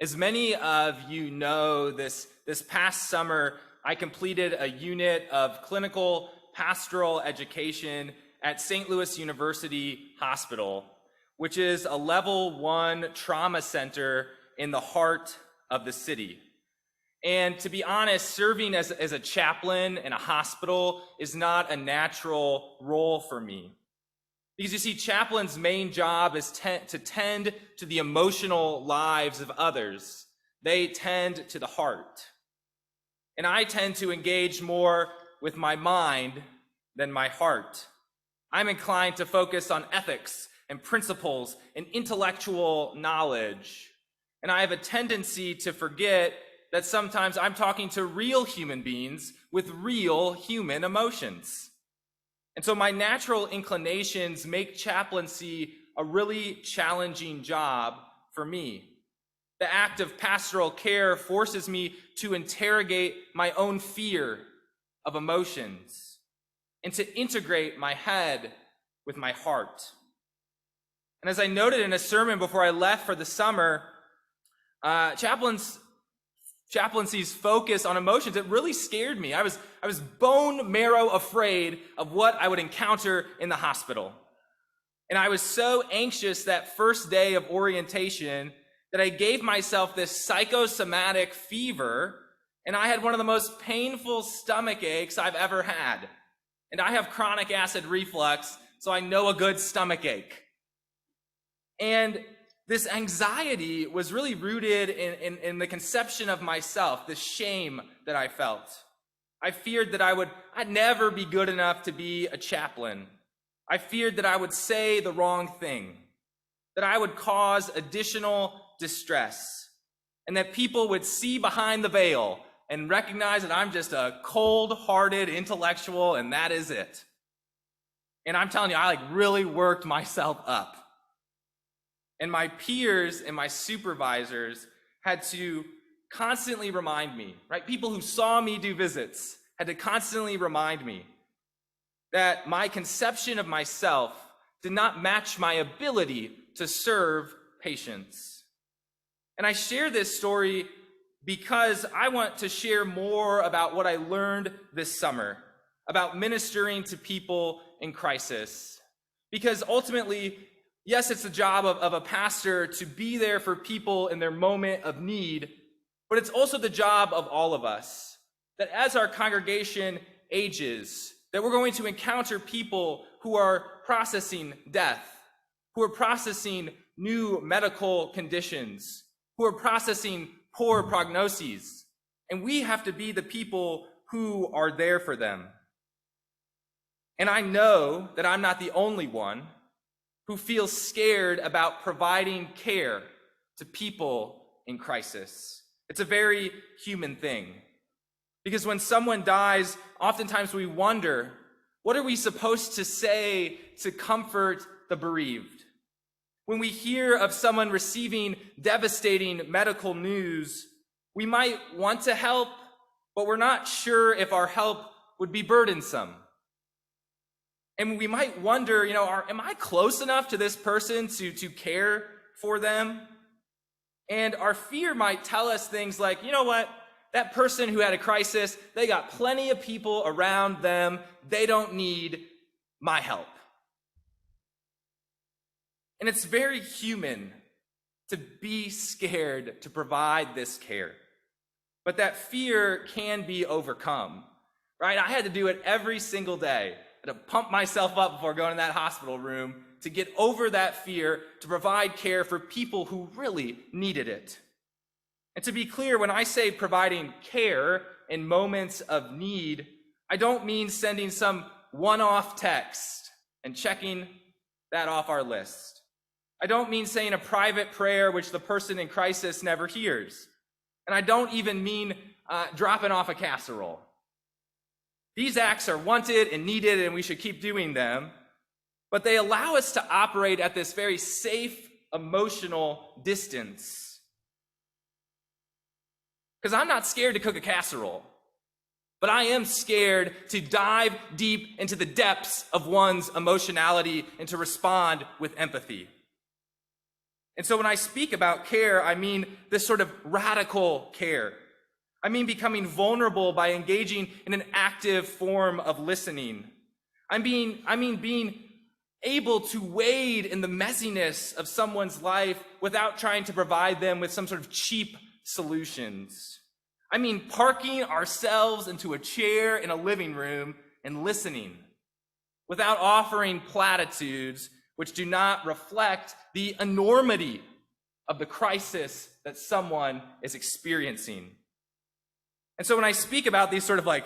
As many of you know, this past summer, I completed a unit of clinical pastoral education at St. Louis University Hospital, which is a level 1 trauma center in the heart of the city. And to be honest, serving as a chaplain in a hospital is not a natural role for me. Because you see, chaplain's main job is to tend to the emotional lives of others. They tend to the heart. And I tend to engage more with my mind than my heart. I'm inclined to focus on ethics and principles and intellectual knowledge. And I have a tendency to forget that sometimes I'm talking to real human beings with real human emotions. And so my natural inclinations make chaplaincy a really challenging job for me. The act of pastoral care forces me to interrogate my own fear of emotions and to integrate my head with my heart. And as I noted in a sermon before I left for the summer, chaplaincy's focus on emotions, it really scared me. I was bone marrow afraid of what I would encounter in the hospital. And I was so anxious that first day of orientation that I gave myself this psychosomatic fever, and I had one of the most painful stomach aches I've ever had. And I have chronic acid reflux, so I know a good stomach ache. And this anxiety was really rooted in the conception of myself, the shame that I felt. I feared that I'd never be good enough to be a chaplain. I feared that I would say the wrong thing, that I would cause additional distress, and that people would see behind the veil and recognize that I'm just a cold-hearted intellectual and that is it. And I'm telling you, I really worked myself up. And my peers and my supervisors had to constantly remind me, right? People who saw me do visits had to constantly remind me that my conception of myself did not match my ability to serve patients. And I share this story because I want to share more about what I learned this summer about ministering to people in crisis. Because ultimately, yes, it's the job of a pastor to be there for people in their moment of need, but it's also the job of all of us, that as our congregation ages, that we're going to encounter people who are processing death, who are processing new medical conditions, who are processing poor prognoses, and we have to be the people who are there for them. And I know that I'm not the only one who feels scared about providing care to people in crisis. It's a very human thing. Because when someone dies, oftentimes we wonder, what are we supposed to say to comfort the bereaved? When we hear of someone receiving devastating medical news, we might want to help, but we're not sure if our help would be burdensome. And we might wonder, am I close enough to this person to care for them? And our fear might tell us things like, you know what? That person who had a crisis, they got plenty of people around them. They don't need my help. And it's very human to be scared to provide this care. But that fear can be overcome, right? I had to do it every single day. I had to pump myself up before going to that hospital room to get over that fear, to provide care for people who really needed it. And to be clear, when I say providing care in moments of need, I don't mean sending some one-off text and checking that off our list. I don't mean saying a private prayer which the person in crisis never hears. And I don't even mean dropping off a casserole. These acts are wanted and needed, and we should keep doing them. But they allow us to operate at this very safe emotional distance. Because I'm not scared to cook a casserole, but I am scared to dive deep into the depths of one's emotionality and to respond with empathy. And so when I speak about care, I mean this sort of radical care. I mean becoming vulnerable by engaging in an active form of listening. I mean being able to wade in the messiness of someone's life without trying to provide them with some sort of cheap solutions. I mean parking ourselves into a chair in a living room and listening without offering platitudes which do not reflect the enormity of the crisis that someone is experiencing. And so when I speak about these sort of like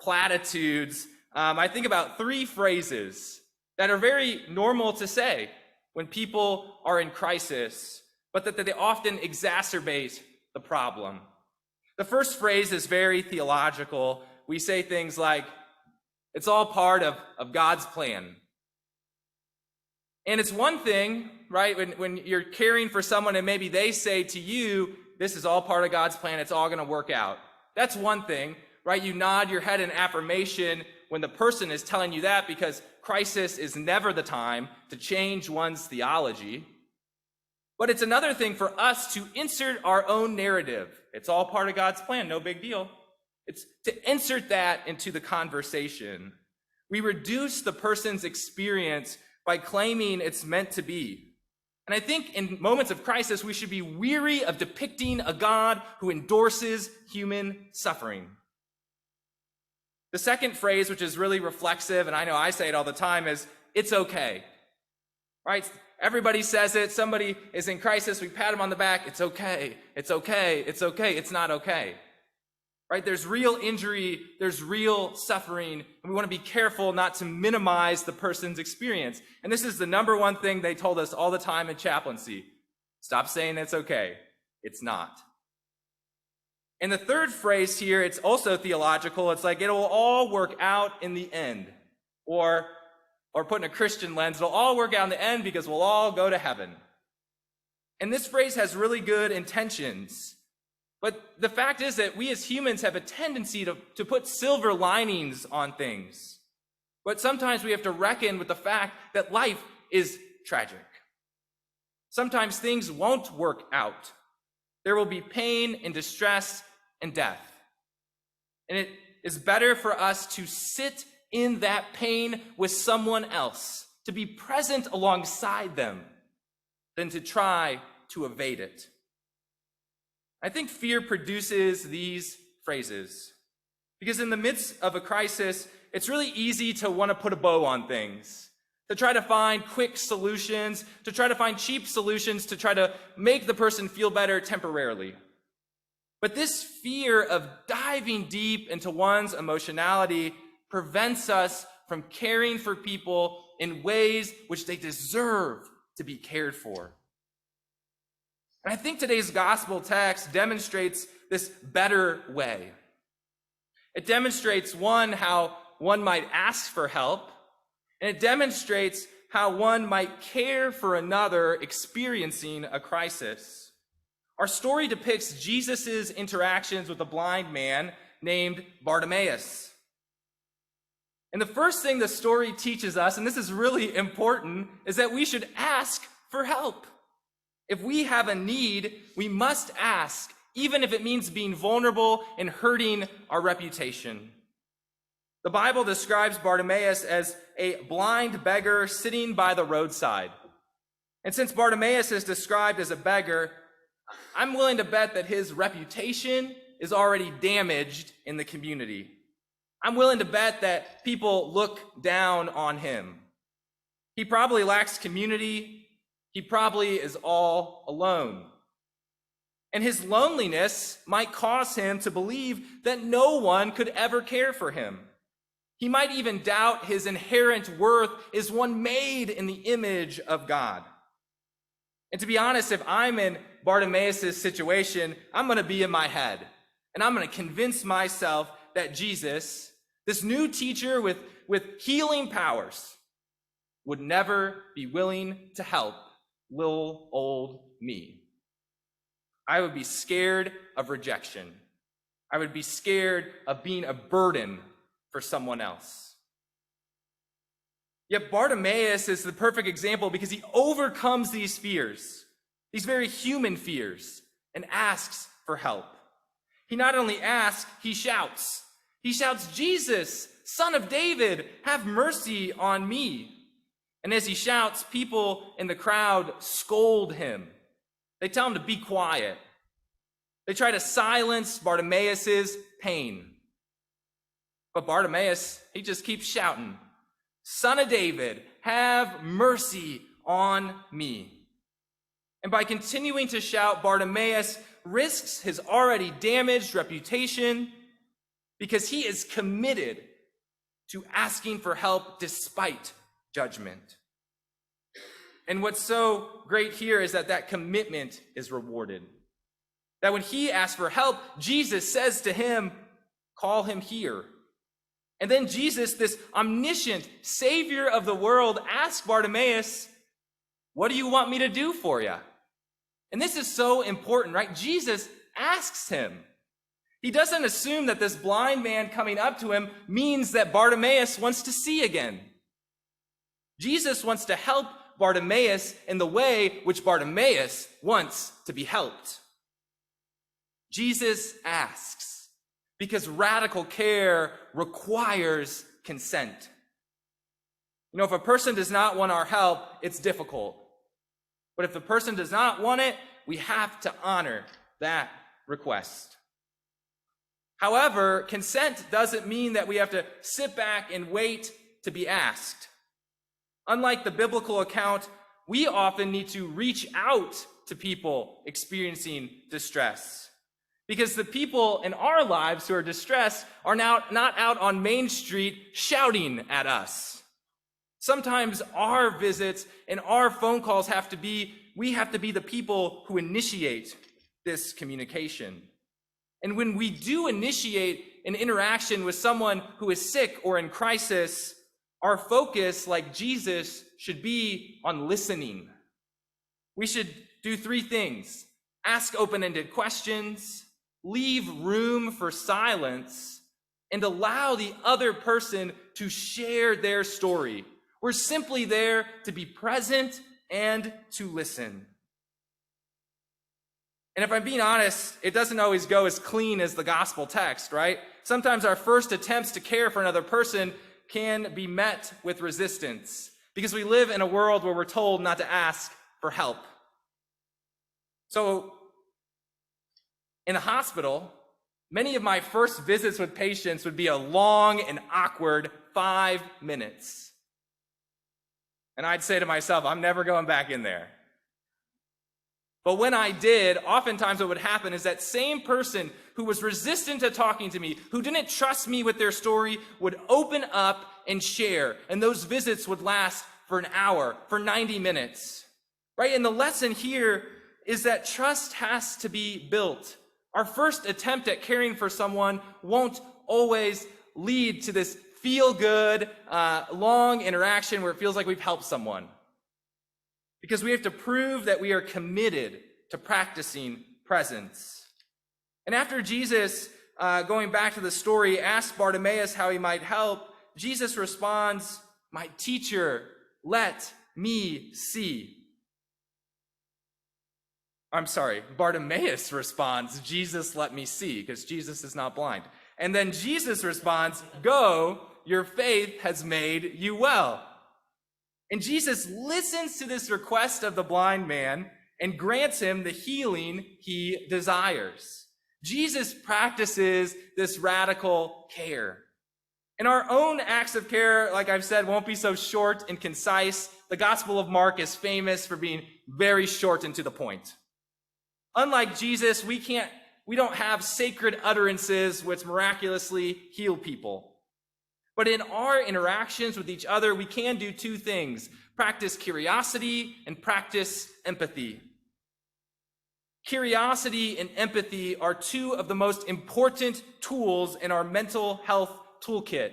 platitudes, I think about three phrases that are very normal to say when people are in crisis, but that they often exacerbate the problem. The first phrase is very theological. We say things like, it's all part of God's plan. And it's one thing, right, when you're caring for someone and maybe they say to you, this is all part of God's plan, it's all going to work out. That's one thing, right? You nod your head in affirmation when the person is telling you that, because crisis is never the time to change one's theology. But it's another thing for us to insert our own narrative. It's all part of God's plan, no big deal. It's to insert that into the conversation. We reduce the person's experience by claiming it's meant to be. And I think in moments of crisis, we should be weary of depicting a God who endorses human suffering. The second phrase, which is really reflexive, and I know I say it all the time, is, it's okay. Right? Everybody says it. Somebody is in crisis. We pat them on the back. It's okay. It's okay. It's okay. It's not okay. Right? There's real injury. There's real suffering. And we want to be careful not to minimize the person's experience. And this is the number one thing they told us all the time in chaplaincy. Stop saying it's okay. It's not. And the third phrase here, it's also theological. It's like, it will all work out in the end. Or put in a Christian lens, it'll all work out in the end because we'll all go to heaven. And this phrase has really good intentions. But the fact is that we as humans have a tendency to put silver linings on things. But sometimes we have to reckon with the fact that life is tragic. Sometimes things won't work out. There will be pain and distress and death. And it is better for us to sit in that pain with someone else, to be present alongside them, than to try to evade it. I think fear produces these phrases, because in the midst of a crisis, it's really easy to want to put a bow on things, to try to find quick solutions, to try to find cheap solutions, to try to make the person feel better temporarily. But this fear of diving deep into one's emotionality prevents us from caring for people in ways which they deserve to be cared for. And I think today's gospel text demonstrates this better way. It demonstrates, one, how one might ask for help, and it demonstrates how one might care for another experiencing a crisis. Our story depicts Jesus' interactions with a blind man named Bartimaeus. And the first thing the story teaches us, and this is really important, is that we should ask for help. If we have a need, we must ask, even if it means being vulnerable and hurting our reputation. The Bible describes Bartimaeus as a blind beggar sitting by the roadside. And since Bartimaeus is described as a beggar, I'm willing to bet that his reputation is already damaged in the community. I'm willing to bet that people look down on him. He probably lacks community. He probably is all alone. And his loneliness might cause him to believe that no one could ever care for him. He might even doubt his inherent worth is one made in the image of God. And to be honest, if I'm in Bartimaeus' situation, I'm going to be in my head. And I'm going to convince myself that Jesus, this new teacher with healing powers, would never be willing to help little old me. I would be scared of rejection. I would be scared of being a burden for someone else. Yet Bartimaeus is the perfect example because he overcomes these fears. these very human fears, and asks for help. He not only asks, he shouts. He shouts, "Jesus, Son of David, have mercy on me." And as he shouts, people in the crowd scold him. They tell him to be quiet. They try to silence Bartimaeus' pain. But Bartimaeus, he just keeps shouting, "Son of David, have mercy on me." And by continuing to shout, Bartimaeus risks his already damaged reputation because he is committed to asking for help despite judgment. And what's so great here is that commitment is rewarded. That when he asks for help, Jesus says to him, "Call him here." And then Jesus, this omniscient Savior of the world, asks Bartimaeus, "What do you want me to do for you?" And this is so important, right? Jesus asks him. He doesn't assume that this blind man coming up to him means that Bartimaeus wants to see again. Jesus wants to help Bartimaeus in the way which Bartimaeus wants to be helped. Jesus asks because radical care requires consent. You know, if a person does not want our help, it's difficult. But if the person does not want it, we have to honor that request. However, consent doesn't mean that we have to sit back and wait to be asked. Unlike the biblical account, we often need to reach out to people experiencing distress. Because the people in our lives who are distressed are now not out on Main Street shouting at us. Sometimes our visits and our phone calls we have to be the people who initiate this communication. And when we do initiate an interaction with someone who is sick or in crisis, our focus, like Jesus, should be on listening. We should do 3 things: ask open-ended questions, leave room for silence, and allow the other person to share their story. We're simply there to be present and to listen. And if I'm being honest, it doesn't always go as clean as the gospel text, right? Sometimes our first attempts to care for another person can be met with resistance because we live in a world where we're told not to ask for help. So in the hospital, many of my first visits with patients would be a long and awkward 5 minutes. And I'd say to myself, I'm never going back in there. But when I did, oftentimes what would happen is that same person who was resistant to talking to me, who didn't trust me with their story, would open up and share. And those visits would last for an hour, for 90 minutes. Right? And the lesson here is that trust has to be built. Our first attempt at caring for someone won't always lead to this feel-good, long interaction where it feels like we've helped someone. Because we have to prove that we are committed to practicing presence. And after Jesus, going back to the story, asked Bartimaeus how he might help, Jesus responds, "My teacher, let me see." I'm sorry, Bartimaeus responds, "Jesus, let me see," because Jesus is not blind. And then Jesus responds, "Go, your faith has made you well." And Jesus listens to this request of the blind man and grants him the healing he desires. Jesus practices this radical care. And our own acts of care, like I've said, won't be so short and concise. The Gospel of Mark is famous for being very short and to the point. Unlike Jesus, we don't have sacred utterances which miraculously heal people. But in our interactions with each other, we can do 2 things: practice curiosity and practice empathy. Curiosity and empathy are 2 of the most important tools in our mental health toolkit.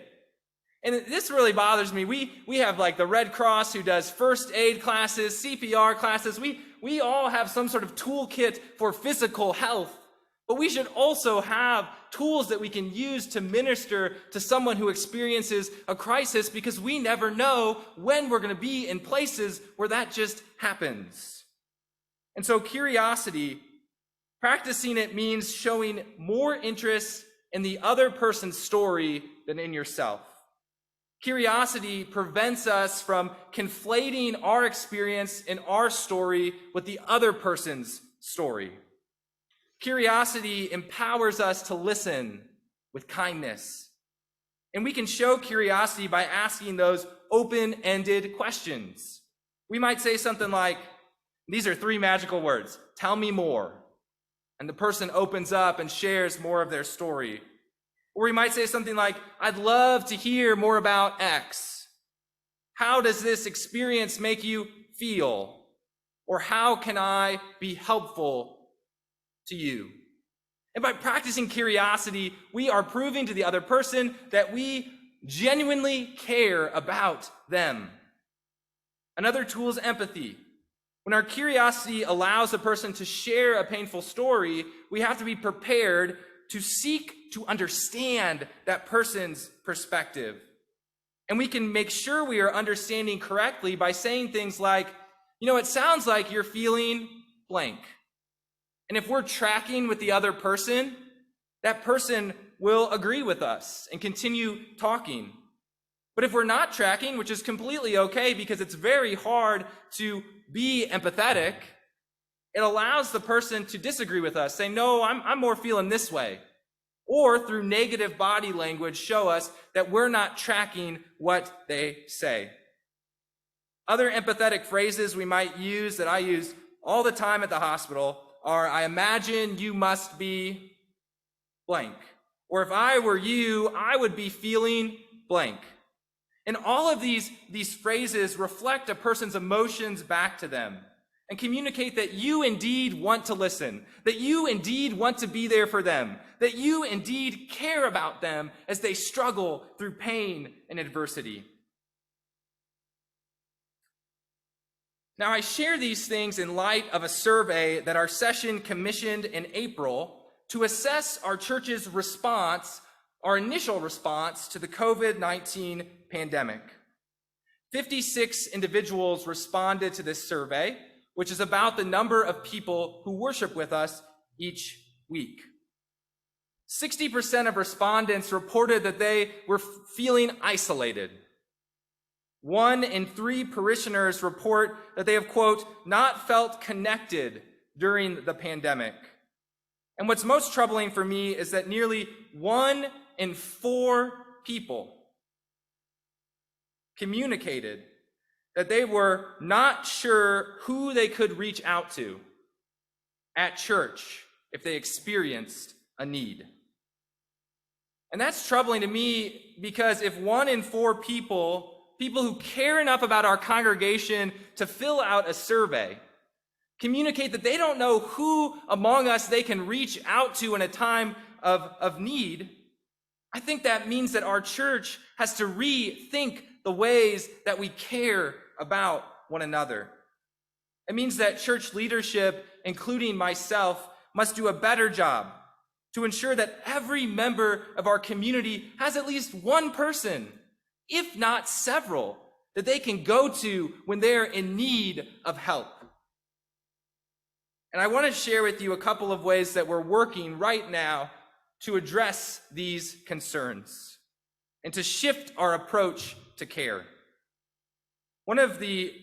And this really bothers me. We have like the Red Cross who does first aid classes, CPR classes. We all have some sort of toolkit for physical health. But we should also have tools that we can use to minister to someone who experiences a crisis, because we never know when we're going to be in places where that just happens. And so curiosity, practicing it means showing more interest in the other person's story than in yourself. Curiosity prevents us from conflating our experience and our story with the other person's story. Curiosity empowers us to listen with kindness. And we can show curiosity by asking those open-ended questions. We might say something like, these are 3 magical words, tell me more. And the person opens up and shares more of their story. Or we might say something like, I'd love to hear more about X. How does this experience make you feel? Or how can I be helpful to you? And by practicing curiosity, we are proving to the other person that we genuinely care about them. Another tool is empathy. When our curiosity allows a person to share a painful story, we have to be prepared to seek to understand that person's perspective. And we can make sure we are understanding correctly by saying things like, it sounds like you're feeling blank. And if we're tracking with the other person, that person will agree with us and continue talking. But if we're not tracking, which is completely okay because it's very hard to be empathetic, it allows the person to disagree with us, say, no, I'm more feeling this way. Or through negative body language, show us that we're not tracking what they say. Other empathetic phrases we might use that I use all the time at the hospital are, I imagine you must be blank. Or if I were you, I would be feeling blank. And all of these phrases reflect a person's emotions back to them and communicate that you indeed want to listen, that you indeed want to be there for them, that you indeed care about them as they struggle through pain and adversity. Now, I share these things in light of a survey that our session commissioned in April to assess our church's response, our initial response to the COVID-19 pandemic. 56 individuals responded to this survey, which is about the number of people who worship with us each week. 60% of respondents reported that they were feeling isolated. 1 in 3 parishioners report that they have, quote, not felt connected during the pandemic. And what's most troubling for me is that nearly 1 in 4 people communicated that they were not sure who they could reach out to at church if they experienced a need. And that's troubling to me because if 1 in 4 people who care enough about our congregation to fill out a survey, communicate that they don't know who among us they can reach out to in a time of need, I think that means that our church has to rethink the ways that we care about one another. It means that church leadership, including myself, must do a better job to ensure that every member of our community has at least one person, if not several, that they can go to when they're in need of help. And I want to share with you a couple of ways that we're working right now to address these concerns and to shift our approach to care. One of the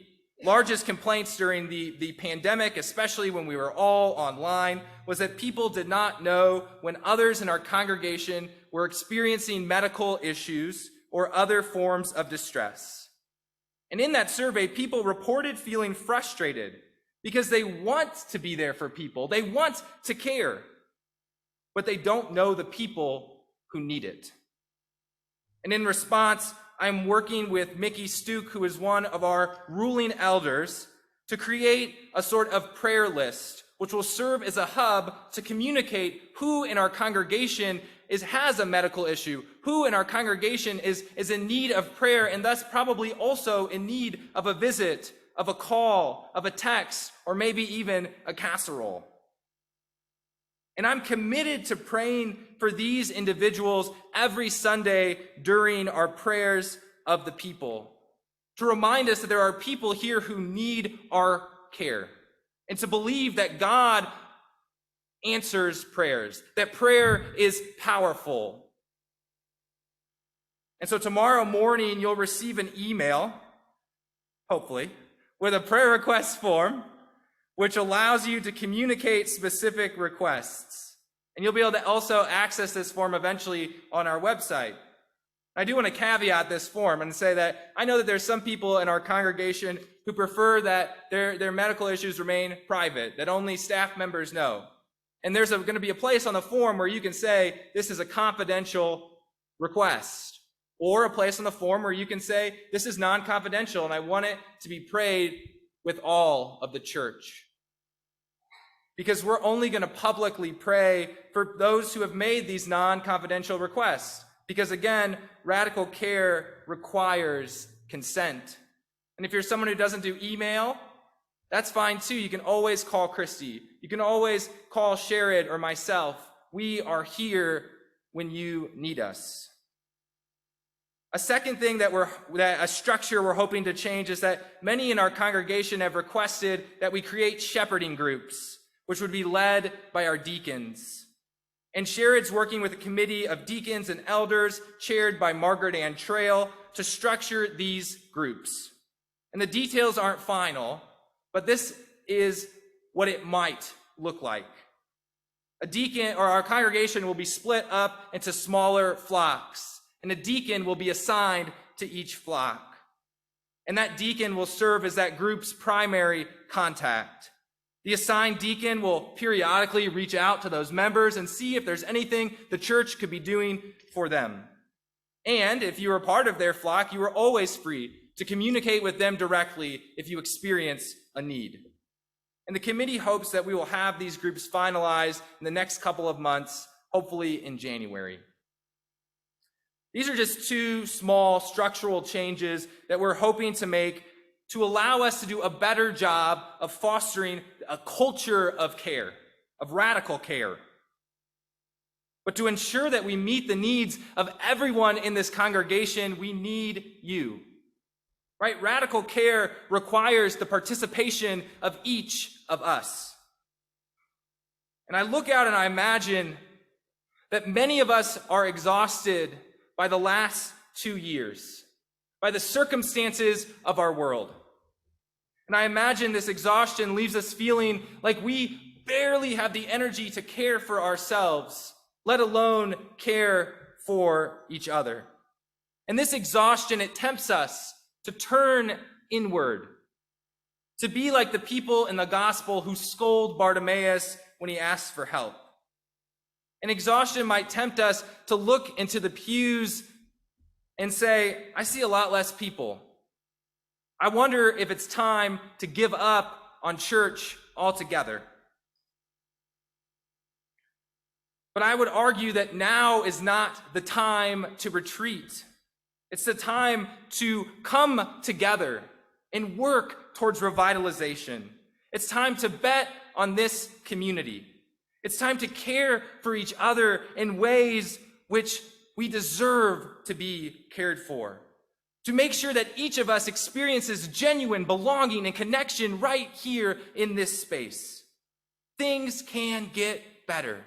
largest complaints during the pandemic, especially when we were all online, was that people did not know when others in our congregation were experiencing medical issues or other forms of distress. And in that survey, people reported feeling frustrated because they want to be there for people. They want to care, but they don't know the people who need it. And in response, I'm working with Mickey Stuke, who is one of our ruling elders, to create a sort of prayer list, which will serve as a hub to communicate who in our congregation has a medical issue, who in our congregation is in need of prayer, and thus probably also in need of a visit, of a call, of a text, or maybe even a casserole. And I'm committed to praying for these individuals every Sunday during our prayers of the people, to remind us that there are people here who need our care. and to believe that God answers prayers, that prayer is powerful. And so tomorrow morning, you'll receive an email, hopefully, with a prayer request form, which allows you to communicate specific requests. And you'll be able to also access this form eventually on our website. I do want to caveat this form and say that I know that there's some people in our congregation who prefer that their medical issues remain private, that only staff members know. And there's going to be a place on the form where you can say, this is a confidential request. Or a place on the form where you can say, this is non-confidential and I want it to be prayed with all of the church. Because we're only going to publicly pray for those who have made these non-confidential requests. Because again, radical care requires consent. And if you're someone who doesn't do email, that's fine too. You can always call Christy. You can always call Sherrod or myself. We are here when you need us. A second thing that a structure we're hoping to change is that many in our congregation have requested that we create shepherding groups, which would be led by our deacons. And Sherrod's working with a committee of deacons and elders chaired by Margaret Ann Trail to structure these groups. And the details aren't final, but this is what it might look like. A deacon or our congregation will be split up into smaller flocks. And a deacon will be assigned to each flock. And that deacon will serve as that group's primary contact. The assigned deacon will periodically reach out to those members and see if there's anything the church could be doing for them. And if you are part of their flock, you are always free to communicate with them directly if you experience a need. And the committee hopes that we will have these groups finalized in the next couple of months, hopefully in January. These are just two small structural changes that we're hoping to make to allow us to do a better job of fostering a culture of care, of radical care. But to ensure that we meet the needs of everyone in this congregation, we need you. Right? Radical care requires the participation of each of us. And I look out and I imagine that many of us are exhausted by the last 2 years, by the circumstances of our world. And I imagine this exhaustion leaves us feeling like we barely have the energy to care for ourselves, let alone care for each other. And this exhaustion, it tempts us to turn inward, to be like the people in the gospel who scold Bartimaeus when he asks for help. And exhaustion might tempt us to look into the pews and say, I see a lot less people. I wonder if it's time to give up on church altogether. But I would argue that now is not the time to retreat. It's the time to come together and work towards revitalization. It's time to bet on this community. It's time to care for each other in ways which we deserve to be cared for. To make sure that each of us experiences genuine belonging and connection right here in this space. Things can get better.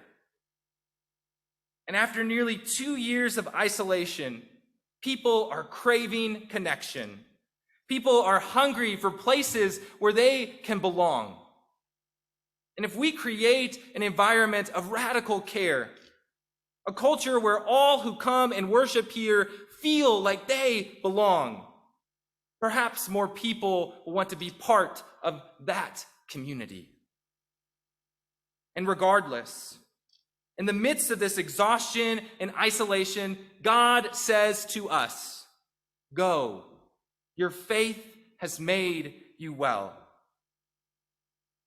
And after nearly 2 years of isolation, people are craving connection. People are hungry for places where they can belong. And if we create an environment of radical care, a culture where all who come and worship here feel like they belong, perhaps more people will want to be part of that community. And regardless, in the midst of this exhaustion and isolation, God says to us, go, your faith has made you well.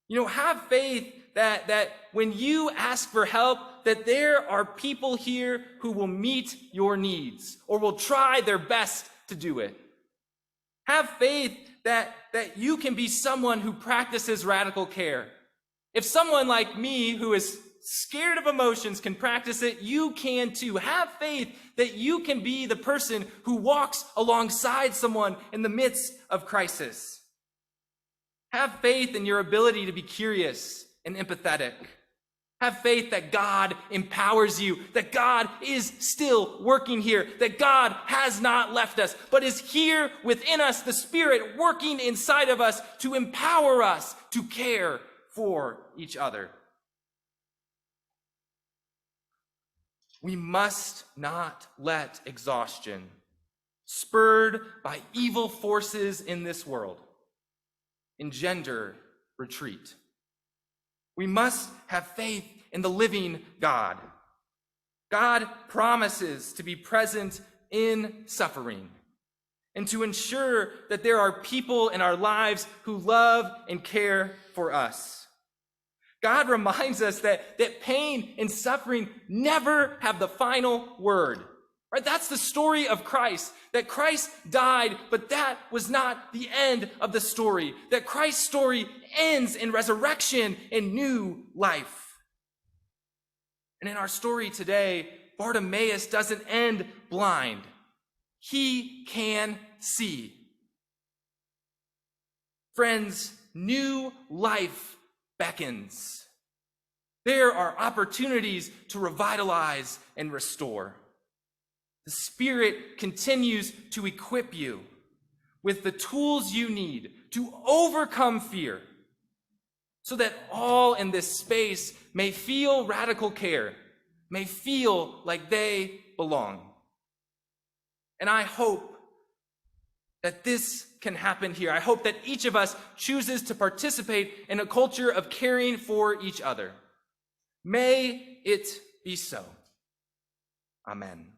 You know, have faith that when you ask for help, that there are people here who will meet your needs or will try their best to do it. Have faith that you can be someone who practices radical care. If someone like me who is scared of emotions can practice it, you can too. Have faith that you can be the person who walks alongside someone in the midst of crisis. Have faith in your ability to be curious and empathetic. Have faith that God empowers you, that God is still working here, that God has not left us, but is here within us, the Spirit working inside of us to empower us to care for each other. We must not let exhaustion, spurred by evil forces in this world, engender retreat. We must have faith in the living God. God promises to be present in suffering and to ensure that there are people in our lives who love and care for us. God reminds us that pain and suffering never have the final word. Right? That's the story of Christ, that Christ died, but that was not the end of the story, that Christ's story ends in resurrection and new life. And in our story today, Bartimaeus doesn't end blind. He can see. Friends, new life beckons. There are opportunities to revitalize and restore. The Spirit continues to equip you with the tools you need to overcome fear, so that all in this space may feel radical care, may feel like they belong. And I hope that this can happen here. I hope that each of us chooses to participate in a culture of caring for each other. May it be so. Amen.